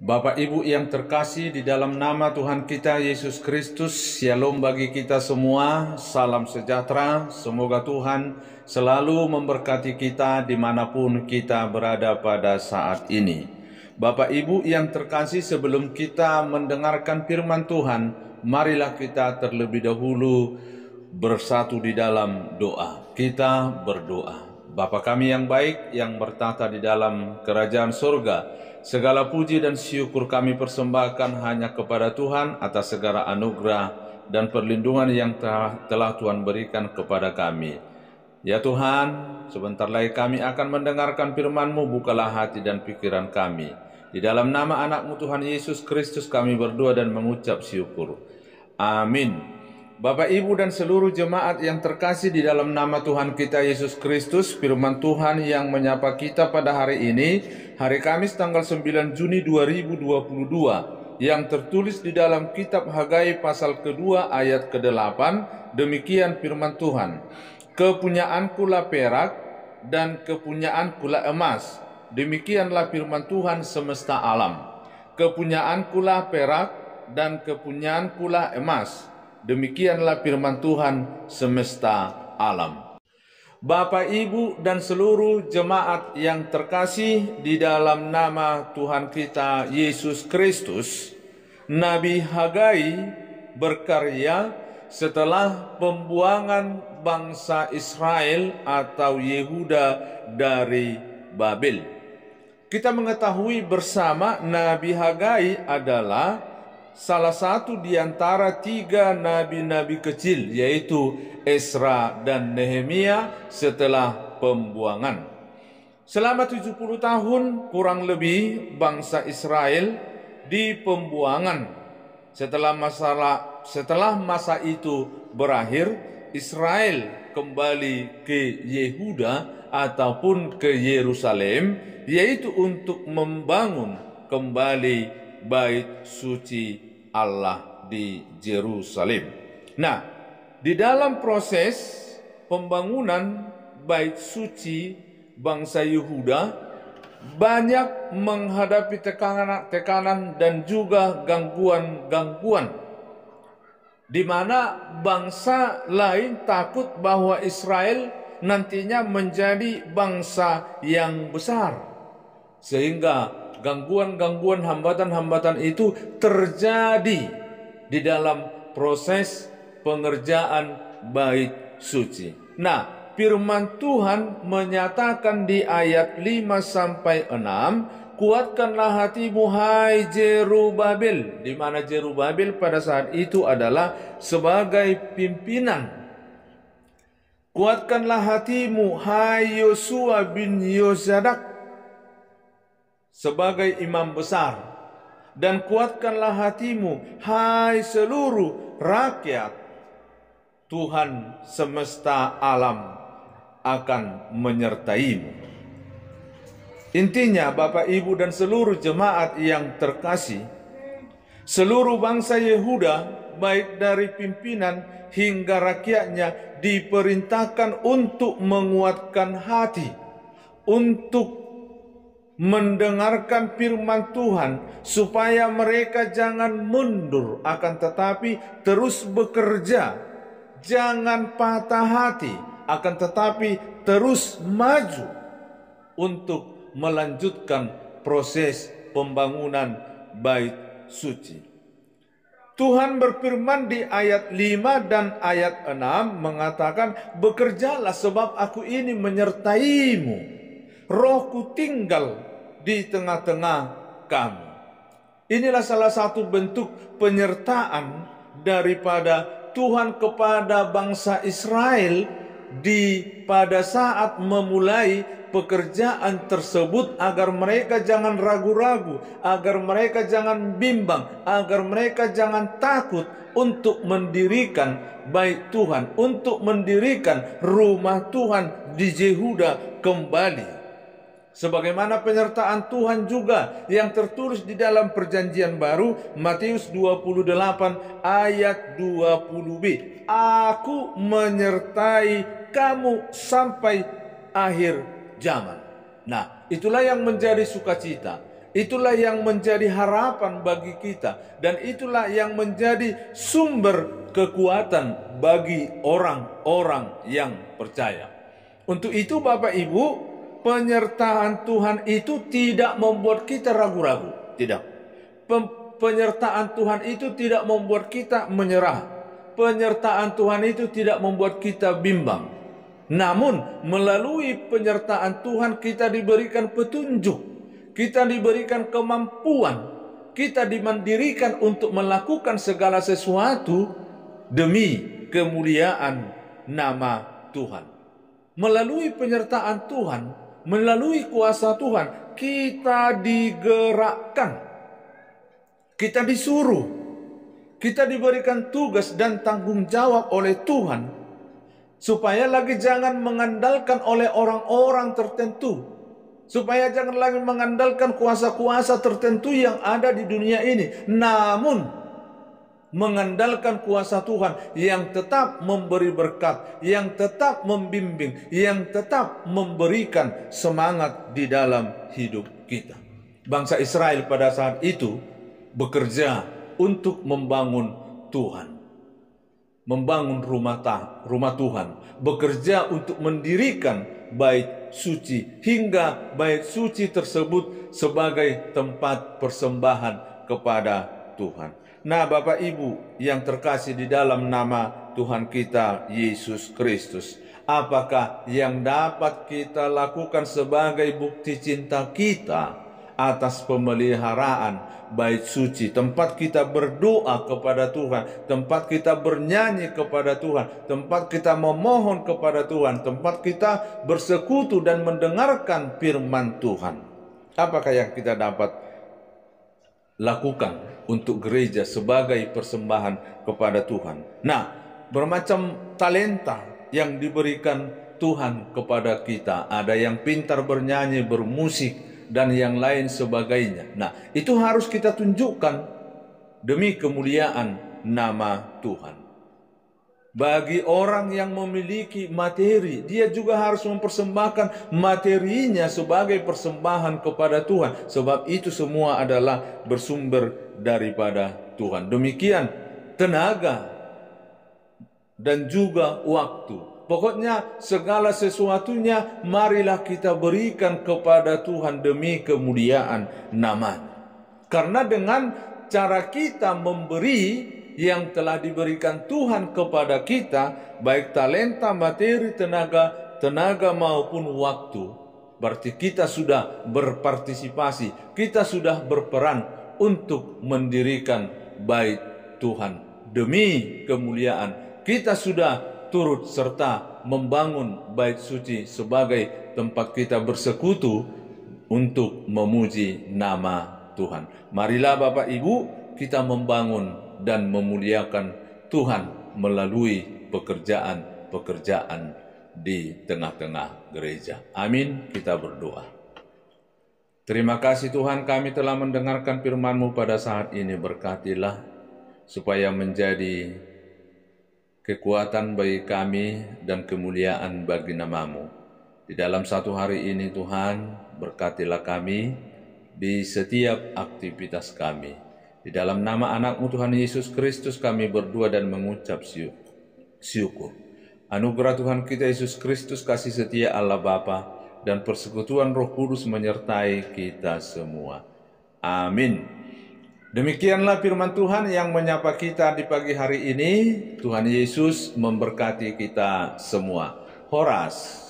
Bapak Ibu yang terkasih, di dalam nama Tuhan kita Yesus Kristus, shalom bagi kita semua, salam sejahtera. Semoga Tuhan selalu memberkati kita dimanapun kita berada pada saat ini. Bapak Ibu yang terkasih, sebelum kita mendengarkan firman Tuhan, marilah kita terlebih dahulu bersatu di dalam doa. Kita berdoa. Bapa kami yang baik, yang bertata di dalam kerajaan surga, segala puji dan syukur kami persembahkan hanya kepada Tuhan atas segala anugerah dan perlindungan yang telah Tuhan berikan kepada kami. Ya Tuhan, sebentar lagi kami akan mendengarkan firman-Mu, bukalah hati dan pikiran kami. Di dalam nama anak-Mu Tuhan Yesus Kristus kami berdoa dan mengucap syukur. Amin. Bapak, Ibu, dan seluruh jemaat yang terkasih di dalam nama Tuhan kita Yesus Kristus, firman Tuhan yang menyapa kita pada hari ini, hari Kamis tanggal 9 Juni 2022, yang tertulis di dalam kitab Hagai pasal kedua ayat ke-8, demikian firman Tuhan. Kepunyaanku lah perak dan kepunyaanku lah emas, demikianlah firman Tuhan semesta alam. Kepunyaanku lah perak dan kepunyaanku lah emas, demikianlah firman Tuhan semesta alam. Bapak, Ibu, dan seluruh jemaat yang terkasih di dalam nama Tuhan kita Yesus Kristus, Nabi Hagai berkarya setelah pembuangan bangsa Israel atau Yehuda dari Babel. Kita mengetahui bersama Nabi Hagai adalah salah satu di antara 3 nabi-nabi kecil, yaitu Ezra dan Nehemia setelah pembuangan. Selama 70 tahun kurang lebih bangsa Israel di pembuangan. Setelah masa itu berakhir, Israel kembali ke Yehuda ataupun ke Yerusalem, yaitu untuk membangun kembali bait suci Allah di Yerusalem. Nah, di dalam proses pembangunan bait suci bangsa Yehuda banyak menghadapi tekanan dan juga gangguan-gangguan, di mana bangsa lain takut bahwa Israel nantinya menjadi bangsa yang besar, sehingga gangguan-gangguan, hambatan-hambatan itu terjadi di dalam proses pengerjaan bait suci. Nah, firman Tuhan menyatakan di ayat 5-6, kuatkanlah hatimu hai Zerubabel, di mana Zerubabel pada saat itu adalah sebagai pimpinan. Kuatkanlah hatimu hai Yosua bin Yozadak sebagai imam besar, dan kuatkanlah hatimu hai seluruh rakyat, Tuhan semesta alam akan menyertaimu. Intinya, Bapak, Ibu, dan seluruh jemaat yang terkasih, seluruh bangsa Yehuda, baik dari pimpinan hingga rakyatnya, diperintahkan untuk menguatkan hati, untuk mendengarkan firman Tuhan, supaya mereka jangan mundur, akan tetapi terus bekerja, jangan patah hati, akan tetapi terus maju untuk melanjutkan proses pembangunan bait suci. Tuhan berfirman di ayat 5 dan ayat 6 mengatakan, bekerjalah sebab aku ini menyertaimu, Rohku tinggal di tengah-tengah kamu. Inilah salah satu bentuk penyertaan daripada Tuhan kepada bangsa Israel pada saat memulai pekerjaan tersebut, agar mereka jangan ragu-ragu, agar mereka jangan bimbang, agar mereka jangan takut untuk mendirikan bait Tuhan, untuk mendirikan rumah Tuhan di Yehuda kembali. Sebagaimana penyertaan Tuhan juga yang tertulis di dalam perjanjian baru, Matius 28 ayat 20b. Aku menyertai kamu sampai akhir zaman. Nah, itulah yang menjadi sukacita. Itulah yang menjadi harapan bagi kita, dan itulah yang menjadi sumber kekuatan bagi orang-orang yang percaya. Untuk itu Bapak Ibu, penyertaan Tuhan itu tidak membuat kita ragu-ragu. Tidak. Penyertaan Tuhan itu tidak membuat kita menyerah. Penyertaan Tuhan itu tidak membuat kita bimbang. Namun melalui penyertaan Tuhan kita diberikan petunjuk. Kita diberikan kemampuan, kita dimandirikan untuk melakukan segala sesuatu demi kemuliaan nama Tuhan. Melalui penyertaan Tuhan, melalui kuasa Tuhan, kita digerakkan, kita disuruh, kita diberikan tugas dan tanggung jawab oleh Tuhan, supaya lagi jangan mengandalkan oleh orang-orang tertentu, supaya jangan lagi mengandalkan kuasa-kuasa tertentu yang ada di dunia ini, namun mengandalkan kuasa Tuhan yang tetap memberi berkat, yang tetap membimbing, yang tetap memberikan semangat di dalam hidup kita. Bangsa Israel pada saat itu bekerja untuk membangun Tuhan, membangun rumah Tuhan, bekerja untuk mendirikan bait suci, hingga bait suci tersebut sebagai tempat persembahan kepada Tuhan. Nah, Bapak Ibu yang terkasih di dalam nama Tuhan kita Yesus Kristus, apakah yang dapat kita lakukan sebagai bukti cinta kita atas pemeliharaan bait suci, tempat kita berdoa kepada Tuhan, tempat kita bernyanyi kepada Tuhan, tempat kita memohon kepada Tuhan, tempat kita bersekutu dan mendengarkan firman Tuhan? Apakah yang kita dapat lakukan untuk gereja sebagai persembahan kepada Tuhan? Nah, bermacam talenta yang diberikan Tuhan kepada kita. Ada yang pintar bernyanyi, bermusik, dan yang lain sebagainya. Nah, itu harus kita tunjukkan demi kemuliaan nama Tuhan. Bagi orang yang memiliki materi, dia juga harus mempersembahkan materinya sebagai persembahan kepada Tuhan, sebab itu semua adalah bersumber daripada Tuhan. Demikian tenaga dan juga waktu. Pokoknya segala sesuatunya marilah kita berikan kepada Tuhan demi kemuliaan nama-Nya. Karena dengan cara kita memberi yang telah diberikan Tuhan kepada kita, baik talenta, materi, tenaga maupun waktu, berarti kita sudah berpartisipasi, kita sudah berperan untuk mendirikan bait Tuhan demi kemuliaan. Kita sudah turut serta membangun bait suci sebagai tempat kita bersekutu untuk memuji nama Tuhan. Marilah Bapak Ibu, kita membangun dan memuliakan Tuhan melalui pekerjaan-pekerjaan di tengah-tengah gereja. Amin. Kita berdoa. Terima kasih Tuhan, kami telah mendengarkan firman-Mu pada saat ini. Berkatilah supaya menjadi kekuatan bagi kami dan kemuliaan bagi nama-Mu. Di dalam satu hari ini Tuhan, berkatilah kami di setiap aktivitas kami. Di dalam nama anak-Mu Tuhan Yesus Kristus kami berdoa dan mengucap syukur. Anugerah Tuhan kita Yesus Kristus, kasih setia Allah Bapa, dan persekutuan Roh Kudus menyertai kita semua. Amin. Demikianlah firman Tuhan yang menyapa kita di pagi hari ini. Tuhan Yesus memberkati kita semua. Horas.